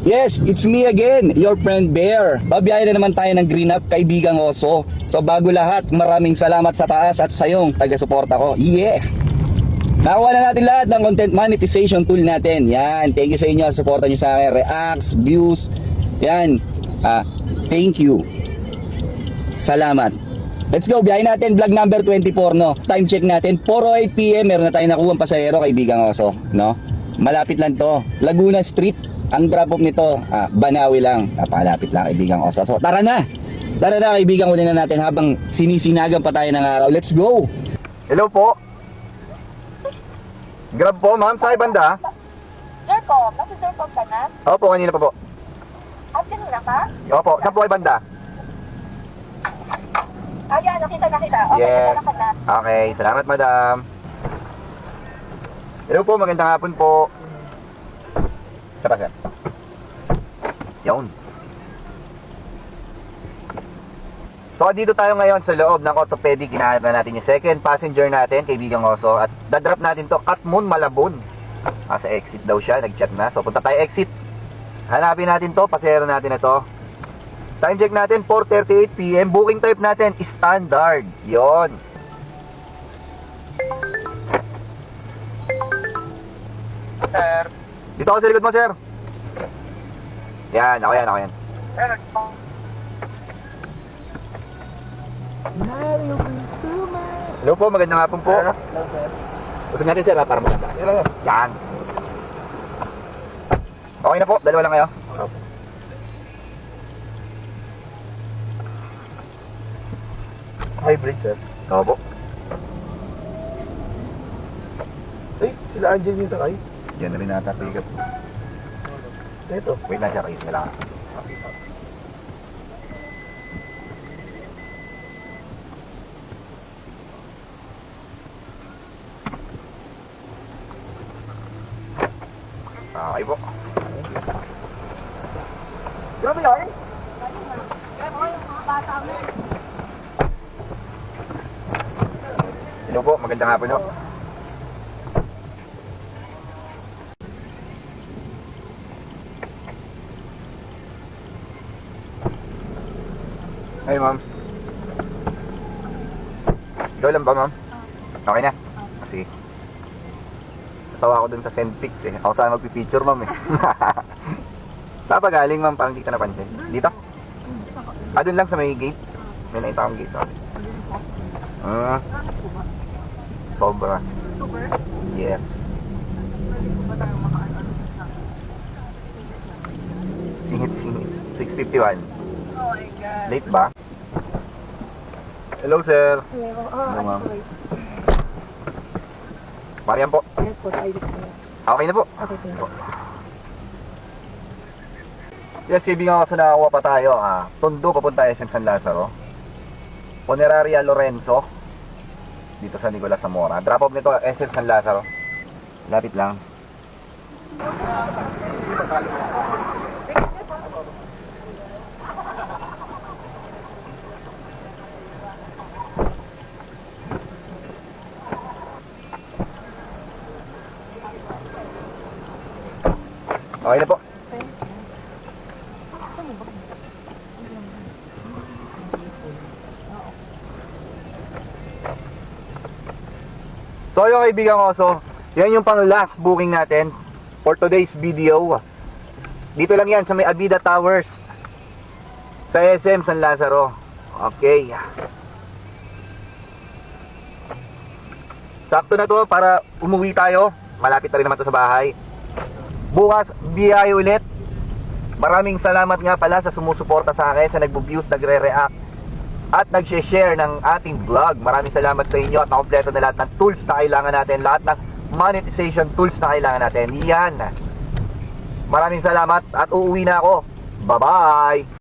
Yes, it's me again, your friend Bear. Babiyahe na naman tayo ng Green Up, kaibigang oso. So bago lahat, maraming salamat sa taas at sa iyong taga-suporta ko. Yeah! Nakuha na natin lahat ng content monetization tool natin. Yan, thank you sa inyo, suporta nyo sa akin, reacts, views. Yan, thank you. Salamat. Let's go, biyahe natin, vlog number 24, no? Time check natin, 4:08 PM, meron na tayong nakuha pasahero, kaibigang oso, no? Malapit lang to, Laguna Street. Ang drop off nito, Banawi lang. Napalapit lang, kaibigang oso. So, tara na! Tara na, kaibigang, uli na natin habang sinisinagan pa tayo ng araw. Let's go! Hello po. Grab po, ma'am, sa banda? Jercom, nasa Jercom ka na? Opo, kanina pa po. At kanina ka? Opo, saan po ay banda? Ayan, nakita. Okay, Yes. nakita ka na. Okay, salamat madam. Hello po, magandang hapon po. Sapa sir. Yun. So dito tayo ngayon sa loob ng orthopedic. Hinahanap na natin yung second passenger natin, kaibigang oso. At dadrop natin to Katmon, Malabon. Sa exit daw siya, nag-chat na. So punta tayo exit. Hanapin natin to, pasero natin na to. Time check natin, 4:38 PM. Booking type natin, standard. Yon. Sir. Dito ako sa likod mo, sir. Yan, ako yan. Sir. Hello po, magandang hapon po. Hello, sir. Usap natin, sir, para maganda. Hello. Yan. Okay na po, dalawa lang kayo. Hybrid, sir. Oo po. Ay, sila Angel yung sakay. Yan na rin nata, pick up. Ito. Wait lang siya, kayo lang. Okay po. Grabe yan. Hello po, magandang hapon po. Hey ma'am. Ikaw lang ba ma'am? Okay na? Sige. Natawa ako dun sa Sendpix eh. Ako sana magpipicture ma'am eh. Saan pa galing ma'am? Parang di ka napansin. Dito? Dun lang sa may gate. May nakita akong gate. Sobra. Yes. Singit. 6:51. Oh my God. Late ba? Hello sir. Hello, ma'am. Mariam po. Yes po, Okay na po. Okay, sir. Yes, kaibigan ko sa nakakuha pa tayo. Tondo, papunta SM San Lazaro. Funeraria Lorenzo. Dito sa Nicolas Zamora. Drop off nito, SM San Lazaro. Lapit lang. Okay na po. So yung kaibigan ko, so yan yung pang last booking natin for today's video. Dito lang yan sa may Avida Towers sa SM San Lazaro. Okay. Sakto na to para umuwi tayo. Malapit na rin naman to sa bahay. Bukas, biyahe ulit. Maraming salamat nga pala sa sumusuporta sa akin, sa nagbo-views, nagre-react at nag-share ng ating vlog. Maraming salamat sa inyo at nakompleto na lahat ng tools na kailangan natin, lahat ng monetization tools na kailangan natin. Yan. Maraming salamat at uuwi na ako. Bye-bye!